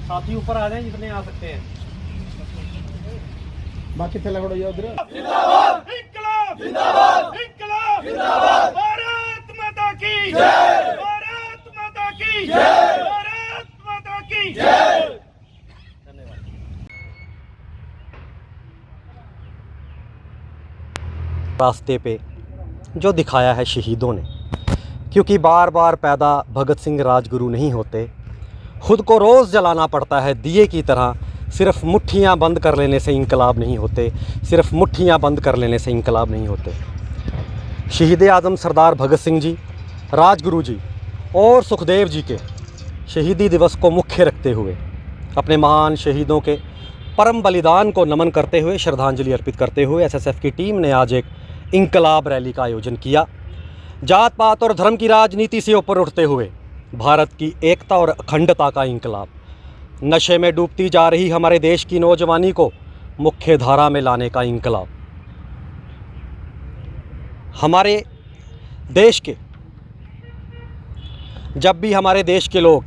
साथी ऊपर आ जाएं जितने आ सकते हैं। बाकी थे लगड़ो ये उधर। जिंदाबाद इंकलाब, जिंदाबाद इंकलाब, जिंदाबाद। भारत माता की जय, भारत माता की जय, भारत माता की जय। रास्ते पे जो दिखाया है शहीदों ने, क्योंकि बार बार पैदा भगत सिंह राजगुरु नहीं होते, खुद को रोज़ जलाना पड़ता है दिए की तरह। सिर्फ मुट्ठियाँ बंद कर लेने से इंकलाब नहीं होते, सिर्फ मुट्ठियाँ बंद कर लेने से इंकलाब नहीं होते। शहीद आज़म सरदार भगत सिंह जी, राजगुरु जी और सुखदेव जी के शहीदी दिवस को मुख्य रखते हुए, अपने महान शहीदों के परम बलिदान को नमन करते हुए, श्रद्धांजलि अर्पित करते हुए एसएसएफ की टीम ने आज एक इंकलाब रैली का आयोजन किया। जात पात और धर्म की राजनीति से ऊपर उठते हुए भारत की एकता और अखंडता का इंकलाब, नशे में डूबती जा रही हमारे देश की नौजवानी को मुख्य धारा में लाने का इंकलाब, हमारे देश के जब भी हमारे देश के लोग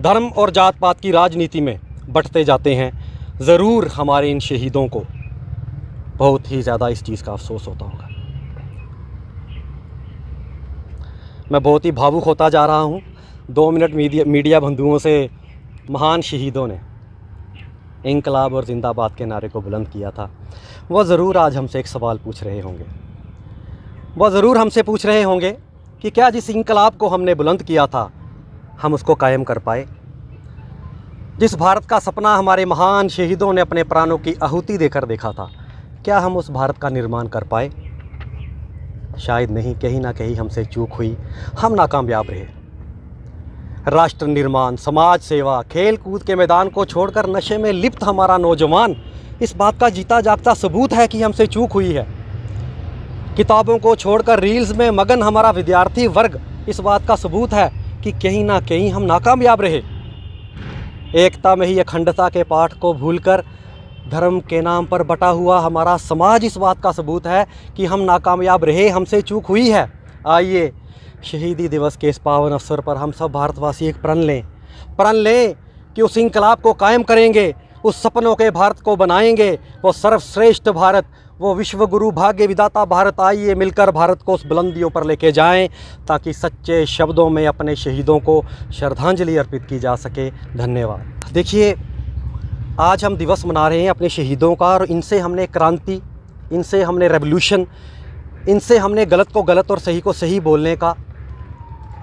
धर्म और जात पात की राजनीति में बंटते जाते हैं, ज़रूर हमारे इन शहीदों को बहुत ही ज़्यादा इस चीज़ का अफसोस होता होगा। मैं बहुत ही भावुक होता जा रहा हूँ। 2 मिनट मीडिया बंधुओं से महान शहीदों ने इंकलाब और ज़िंदाबाद के नारे को बुलंद किया था। वह ज़रूर आज हमसे एक सवाल पूछ रहे होंगे, वह ज़रूर हमसे पूछ रहे होंगे कि क्या जिस इंकलाब को हमने बुलंद किया था हम उसको कायम कर पाए। जिस भारत का सपना हमारे महान शहीदों ने अपने प्राणों की आहुति देकर देखा था, क्या हम उस भारत का निर्माण कर पाए? शायद नहीं, कहीं ना कहीं हमसे चूक हुई, हम नाकामयाब रहे। राष्ट्र निर्माण, समाज सेवा, खेल कूद के मैदान को छोड़कर नशे में लिप्त हमारा नौजवान इस बात का जीता जागता सबूत है कि हमसे चूक हुई है। किताबों को छोड़कर रील्स में मगन हमारा विद्यार्थी वर्ग इस बात का सबूत है कि कहीं ना कहीं हम नाकामयाब रहे। एकता में ही अखंडता के पाठ को भूलकर धर्म के नाम पर बटा हुआ हमारा समाज इस बात का सबूत है कि हम नाकामयाब रहे, हमसे चूक हुई है। आइए शहीदी दिवस के इस पावन अवसर पर हम सब भारतवासी एक प्रण लें कि उस इंकलाब को कायम करेंगे, उस सपनों के भारत को बनाएंगे, वो सर्वश्रेष्ठ भारत, वो विश्व गुरु भाग्य विधाता भारत। आइए मिलकर भारत को उस बुलंदियों पर लेके जाएं ताकि सच्चे शब्दों में अपने शहीदों को श्रद्धांजलि अर्पित की जा सके। धन्यवाद। देखिए, आज हम दिवस मना रहे हैं अपने शहीदों का, और इनसे हमने क्रांति, इनसे हमने रेवोल्यूशन, इनसे हमने गलत को गलत और सही को सही बोलने का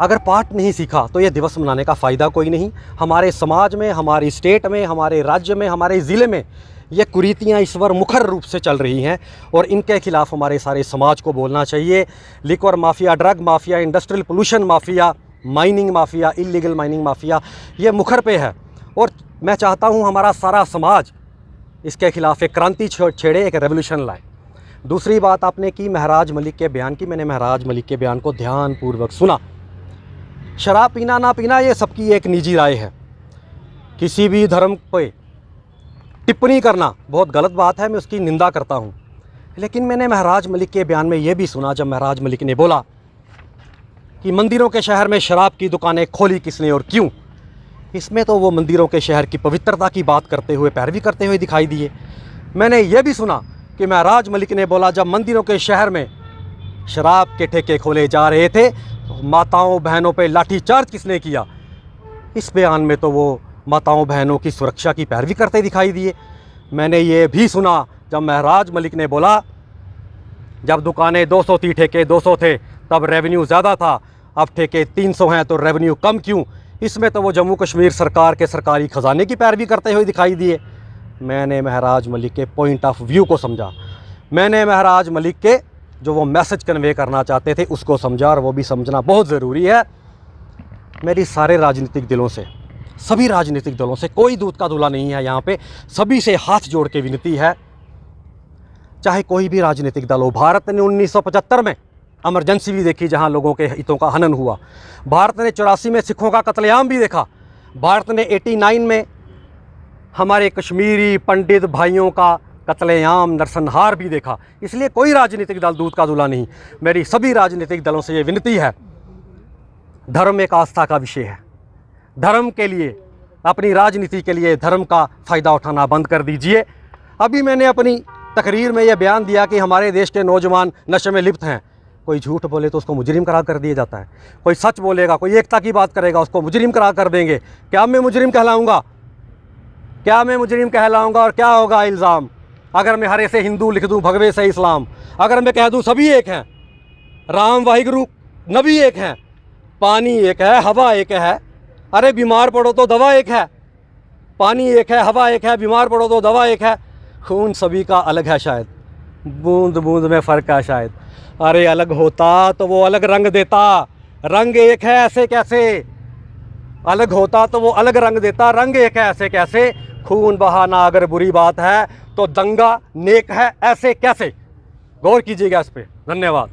अगर पाठ नहीं सीखा तो ये दिवस मनाने का फ़ायदा कोई नहीं। हमारे समाज में, हमारी स्टेट में, हमारे राज्य में, हमारे ज़िले में ये कुरीतियाँ इस बार मुखर रूप से चल रही हैं और इनके खिलाफ़ हमारे सारे समाज को बोलना चाहिए। Liquor mafia, drug mafia, industrial pollution mafia, mining mafia, illegal mining mafia, ये मुखर पे है और मैं चाहता हूँ हमारा सारा समाज इसके खिलाफ़ एक क्रांति छेड़े, एक रेवोल्यूशन लाए। दूसरी बात आपने की महराज मलिक के बयान की, मैंने महराज मलिक के बयान को ध्यानपूर्वक सुना। शराब पीना ना पीना ये सबकी एक निजी राय है, किसी भी धर्म पे टिप्पणी करना बहुत गलत बात है, मैं उसकी निंदा करता हूँ। लेकिन मैंने महराज मलिक के बयान में ये भी सुना जब महराज मलिक ने बोला कि मंदिरों के शहर में शराब की दुकानें खोली किसने और क्यों। इसमें तो वो मंदिरों के शहर की पवित्रता की बात करते हुए, पैरवी करते हुए दिखाई दिए। मैंने ये भी सुना कि महराज मलिक ने बोला जब मंदिरों के शहर में शराब के ठेके खोले जा रहे थे तो माताओं बहनों पे लाठीचार्ज किसने किया। इस बयान में तो वो माताओं बहनों की सुरक्षा की पैरवी करते दिखाई दिए। मैंने ये भी सुना जब महराज मलिक ने बोला जब दुकानें 200 थी, ठेके 200 थे, तब रेवेन्यू ज़्यादा था, अब ठेके 300 हैं तो रेवेन्यू कम क्यों। इसमें तो वो जम्मू कश्मीर सरकार के सरकारी ख़जाने की पैरवी करते हुए दिखाई दिए। मैंने महराज मलिक के पॉइंट ऑफ व्यू को समझा, मैंने महराज मलिक के जो वो मैसेज कन्वे करना चाहते थे उसको समझा, और वो भी समझना बहुत ज़रूरी है। मेरी सारे राजनीतिक दलों से, सभी राजनीतिक दलों से, कोई दूध का दूल्हा नहीं है यहाँ पे, सभी से हाथ जोड़ के विनती है, चाहे कोई भी राजनीतिक दल हो। भारत ने 1975 में इमरजेंसी भी देखी जहाँ लोगों के हितों का हनन हुआ। भारत ने 84 में सिखों का कत्लेआम भी देखा। भारत ने 89 में हमारे कश्मीरी पंडित भाइयों का कत्लेआम, नरसंहार भी देखा। इसलिए कोई राजनीतिक दल दूध का दूल्हा नहीं। मेरी सभी राजनीतिक दलों से ये विनती है, धर्म एक आस्था का विषय है। धर्म के लिए, अपनी राजनीति के लिए धर्म का फ़ायदा उठाना बंद कर दीजिए। अभी मैंने अपनी तकरीर में यह बयान दिया कि हमारे देश के नौजवान नशे में लिप्त हैं। कोई झूठ बोले तो उसको मुजरिम करार कर दिया जाता है, कोई सच बोलेगा, कोई एकता की बात करेगा, उसको मुजरिम करार कर देंगे। क्या मैं मुजरिम कहलाऊँगा? क्या मैं मुजरिम कहलाऊँगा? और क्या होगा इल्ज़ाम अगर मैं हरे से हिंदू लिख दूँ, भगवे से इस्लाम? अगर मैं कह दूँ सभी एक हैं, राम वाहिगुरु नबी एक हैं, पानी एक है, हवा एक है, अरे बीमार पड़ो तो दवा एक है, पानी एक है, हवा एक है, बीमार पड़ो तो दवा एक है, खून सभी का अलग है शायद, बूंद बूंद में फ़र्क है शायद। अरे अलग होता तो वो अलग रंग देता, रंग एक है ऐसे कैसे? अलग होता तो वो अलग रंग देता, रंग एक है ऐसे कैसे? खून बहाना अगर बुरी बात है तो दंगा नेक है ऐसे कैसे? गौर कीजिएगा इस पे। धन्यवाद।